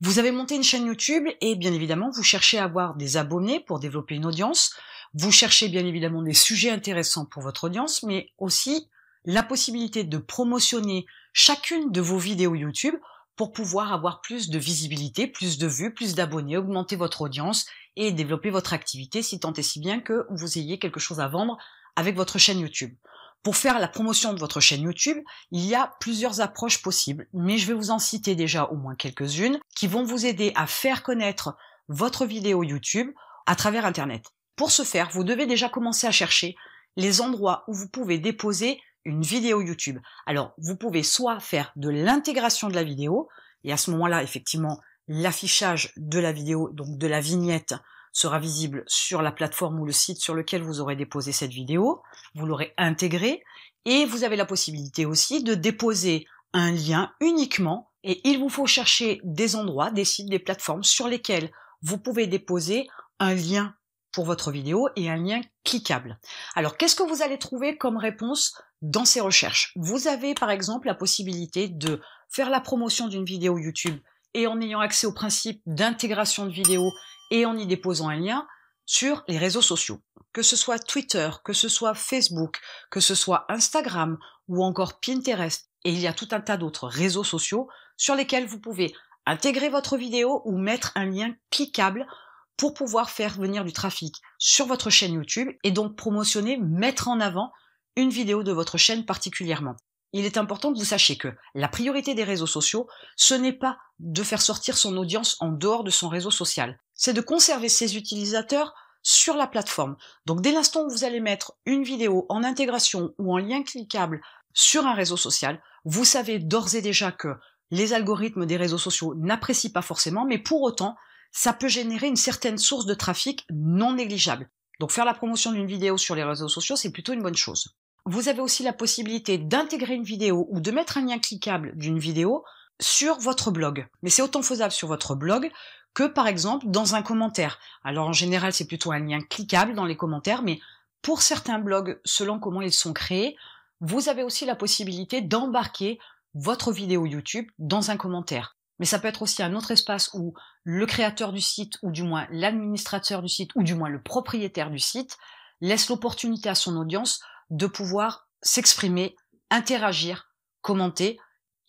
Vous avez monté une chaîne YouTube et bien évidemment, vous cherchez à avoir des abonnés pour développer une audience. Vous cherchez bien évidemment des sujets intéressants pour votre audience, mais aussi la possibilité de promotionner chacune de vos vidéos YouTube pour pouvoir avoir plus de visibilité, plus de vues, plus d'abonnés, augmenter votre audience et développer votre activité si tant et si bien que vous ayez quelque chose à vendre avec votre chaîne YouTube. Pour faire la promotion de votre chaîne YouTube, il y a plusieurs approches possibles, mais je vais vous en citer déjà au moins quelques-unes qui vont vous aider à faire connaître votre vidéo YouTube à travers Internet. Pour ce faire, vous devez déjà commencer à chercher les endroits où vous pouvez déposer une vidéo YouTube. Alors, vous pouvez soit faire de l'intégration de la vidéo, et à ce moment-là, effectivement, l'affichage de la vidéo, donc de la vignette, sera visible sur la plateforme ou le site sur lequel vous aurez déposé cette vidéo, vous l'aurez intégrée, et vous avez la possibilité aussi de déposer un lien uniquement, et il vous faut chercher des endroits, des sites, des plateformes sur lesquels vous pouvez déposer un lien pour votre vidéo et un lien cliquable. Alors, qu'est-ce que vous allez trouver comme réponse dans ces recherches? Vous avez par exemple la possibilité de faire la promotion d'une vidéo YouTube et en ayant accès au principe d'intégration de vidéo et en y déposant un lien sur les réseaux sociaux, que ce soit Twitter, que ce soit Facebook, que ce soit Instagram ou encore Pinterest. Et il y a tout un tas d'autres réseaux sociaux sur lesquels vous pouvez intégrer votre vidéo ou mettre un lien cliquable pour pouvoir faire venir du trafic sur votre chaîne YouTube et donc promotionner, mettre en avant une vidéo de votre chaîne particulièrement. Il est important que vous sachiez que la priorité des réseaux sociaux, ce n'est pas de faire sortir son audience en dehors de son réseau social. C'est de conserver ses utilisateurs sur la plateforme. Donc dès l'instant où vous allez mettre une vidéo en intégration ou en lien cliquable sur un réseau social, vous savez d'ores et déjà que les algorithmes des réseaux sociaux n'apprécient pas forcément, mais pour autant, ça peut générer une certaine source de trafic non négligeable. Donc faire la promotion d'une vidéo sur les réseaux sociaux, c'est plutôt une bonne chose. Vous avez aussi la possibilité d'intégrer une vidéo ou de mettre un lien cliquable d'une vidéo sur votre blog. Mais c'est autant faisable sur votre blog que par exemple dans un commentaire. Alors en général, c'est plutôt un lien cliquable dans les commentaires, mais pour certains blogs, selon comment ils sont créés, vous avez aussi la possibilité d'embarquer votre vidéo YouTube dans un commentaire. Mais ça peut être aussi un autre espace où le créateur du site, ou du moins l'administrateur du site, ou du moins le propriétaire du site, laisse l'opportunité à son audience de pouvoir s'exprimer, interagir, commenter.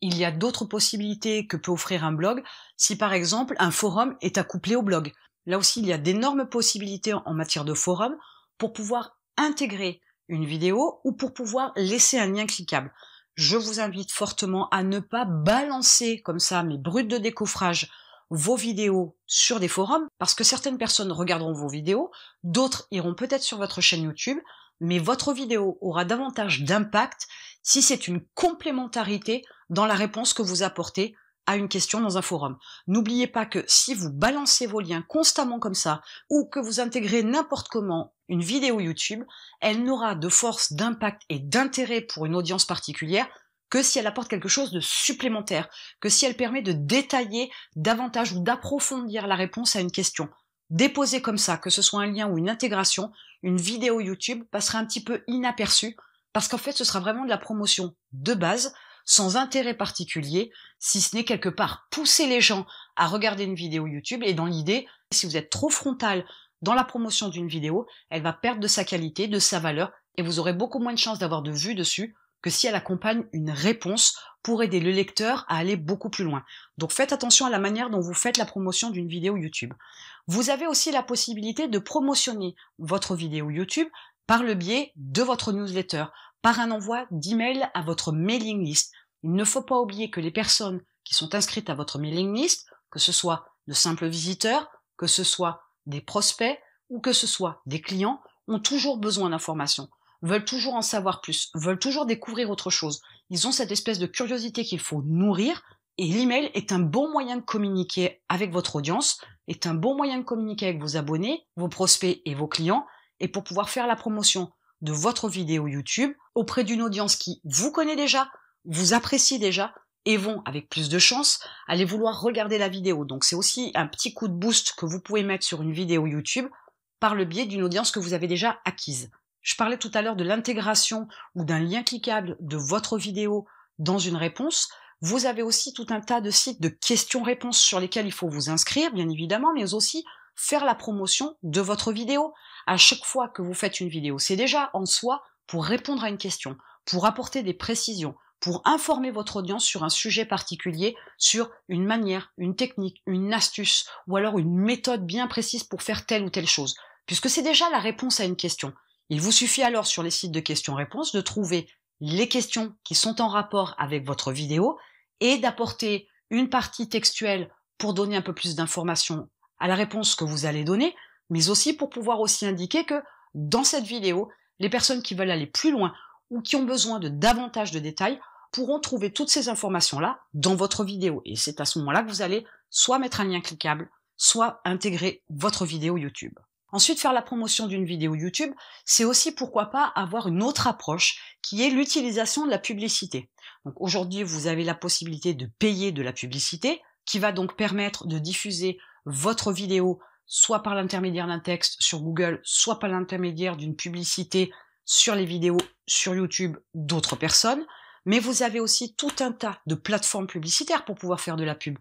Il y a d'autres possibilités que peut offrir un blog, si par exemple un forum est accouplé au blog. Là aussi, il y a d'énormes possibilités en matière de forum pour pouvoir intégrer une vidéo ou pour pouvoir laisser un lien cliquable. Je vous invite fortement à ne pas balancer comme ça, mais brut de décoffrage, vos vidéos sur des forums, parce que certaines personnes regarderont vos vidéos, d'autres iront peut-être sur votre chaîne YouTube, mais votre vidéo aura davantage d'impact si c'est une complémentarité dans la réponse que vous apportez à une question dans un forum. N'oubliez pas que si vous balancez vos liens constamment comme ça, ou que vous intégrez n'importe comment une vidéo YouTube, elle n'aura de force, d'impact et d'intérêt pour une audience particulière que si elle apporte quelque chose de supplémentaire, que si elle permet de détailler davantage ou d'approfondir la réponse à une question. Déposer comme ça, que ce soit un lien ou une intégration, une vidéo YouTube passera un petit peu inaperçue, parce qu'en fait ce sera vraiment de la promotion de base, sans intérêt particulier, si ce n'est quelque part pousser les gens à regarder une vidéo YouTube, et dans l'idée, si vous êtes trop frontal dans la promotion d'une vidéo, elle va perdre de sa qualité, de sa valeur, et vous aurez beaucoup moins de chances d'avoir de vues dessus que si elle accompagne une réponse pour aider le lecteur à aller beaucoup plus loin. Donc faites attention à la manière dont vous faites la promotion d'une vidéo YouTube. Vous avez aussi la possibilité de promotionner votre vidéo YouTube par le biais de votre newsletter, par un envoi d'email à votre mailing list. Il ne faut pas oublier que les personnes qui sont inscrites à votre mailing list, que ce soit de simples visiteurs, que ce soit des prospects ou que ce soit des clients, ont toujours besoin d'informations, veulent toujours en savoir plus, veulent toujours découvrir autre chose. Ils ont cette espèce de curiosité qu'il faut nourrir, et l'email est un bon moyen de communiquer avec votre audience, est un bon moyen de communiquer avec vos abonnés, vos prospects et vos clients, et pour pouvoir faire la promotion de votre vidéo YouTube auprès d'une audience qui vous connaît déjà, vous apprécie déjà, et vont, avec plus de chance, aller vouloir regarder la vidéo. Donc c'est aussi un petit coup de boost que vous pouvez mettre sur une vidéo YouTube par le biais d'une audience que vous avez déjà acquise. Je parlais tout à l'heure de l'intégration ou d'un lien cliquable de votre vidéo dans une réponse. Vous avez aussi tout un tas de sites de questions-réponses sur lesquels il faut vous inscrire, bien évidemment, mais aussi faire la promotion de votre vidéo. À chaque fois que vous faites une vidéo, c'est déjà en soi pour répondre à une question, pour apporter des précisions, pour informer votre audience sur un sujet particulier, sur une manière, une technique, une astuce, ou alors une méthode bien précise pour faire telle ou telle chose, puisque c'est déjà la réponse à une question. Il vous suffit alors sur les sites de questions-réponses de trouver les questions qui sont en rapport avec votre vidéo et d'apporter une partie textuelle pour donner un peu plus d'informations à la réponse que vous allez donner, mais aussi pour pouvoir aussi indiquer que dans cette vidéo, les personnes qui veulent aller plus loin ou qui ont besoin de davantage de détails pourront trouver toutes ces informations-là dans votre vidéo. Et c'est à ce moment-là que vous allez soit mettre un lien cliquable, soit intégrer votre vidéo YouTube. Ensuite, faire la promotion d'une vidéo YouTube, c'est aussi pourquoi pas avoir une autre approche qui est l'utilisation de la publicité. Donc aujourd'hui, vous avez la possibilité de payer de la publicité qui va donc permettre de diffuser votre vidéo soit par l'intermédiaire d'un texte sur Google, soit par l'intermédiaire d'une publicité sur les vidéos sur YouTube d'autres personnes. Mais vous avez aussi tout un tas de plateformes publicitaires pour pouvoir faire de la pub.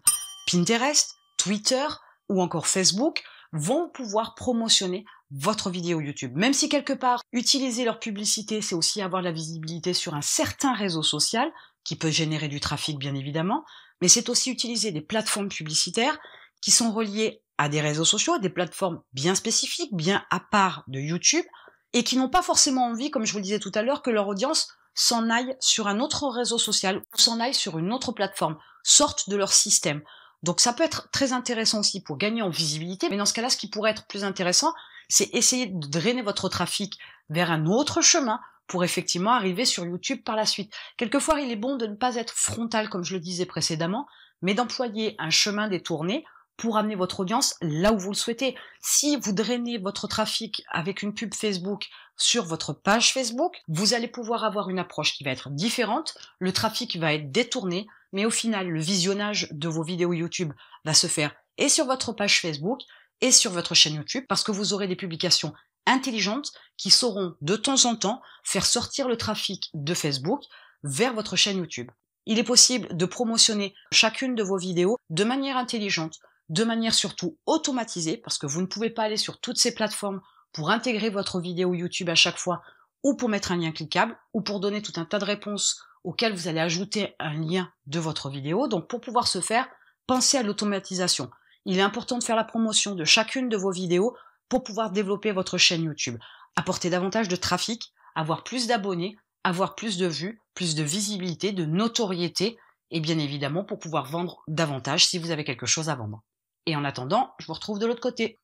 Pinterest, Twitter ou encore Facebook vont pouvoir promotionner votre vidéo YouTube. Même si quelque part, utiliser leur publicité, c'est aussi avoir la visibilité sur un certain réseau social qui peut générer du trafic bien évidemment, mais c'est aussi utiliser des plateformes publicitaires qui sont reliées à des réseaux sociaux, à des plateformes bien spécifiques, bien à part de YouTube, et qui n'ont pas forcément envie, comme je vous le disais tout à l'heure, que leur audience s'en aille sur un autre réseau social ou s'en aille sur une autre plateforme, sortent de leur système. Donc ça peut être très intéressant aussi pour gagner en visibilité, mais dans ce cas-là, ce qui pourrait être plus intéressant, c'est essayer de drainer votre trafic vers un autre chemin pour effectivement arriver sur YouTube par la suite. Quelquefois, il est bon de ne pas être frontal, comme je le disais précédemment, mais d'employer un chemin détourné pour amener votre audience là où vous le souhaitez. Si vous drainez votre trafic avec une pub Facebook sur votre page Facebook, vous allez pouvoir avoir une approche qui va être différente, le trafic va être détourné, mais au final, le visionnage de vos vidéos YouTube va se faire et sur votre page Facebook et sur votre chaîne YouTube parce que vous aurez des publications intelligentes qui sauront de temps en temps faire sortir le trafic de Facebook vers votre chaîne YouTube. Il est possible de promotionner chacune de vos vidéos de manière intelligente, de manière surtout automatisée, parce que vous ne pouvez pas aller sur toutes ces plateformes pour intégrer votre vidéo YouTube à chaque fois, ou pour mettre un lien cliquable, ou pour donner tout un tas de réponses auxquelles vous allez ajouter un lien de votre vidéo. Donc pour pouvoir ce faire, pensez à l'automatisation. Il est important de faire la promotion de chacune de vos vidéos pour pouvoir développer votre chaîne YouTube, apporter davantage de trafic, avoir plus d'abonnés, avoir plus de vues, plus de visibilité, de notoriété, et bien évidemment pour pouvoir vendre davantage si vous avez quelque chose à vendre. Et en attendant, je vous retrouve de l'autre côté.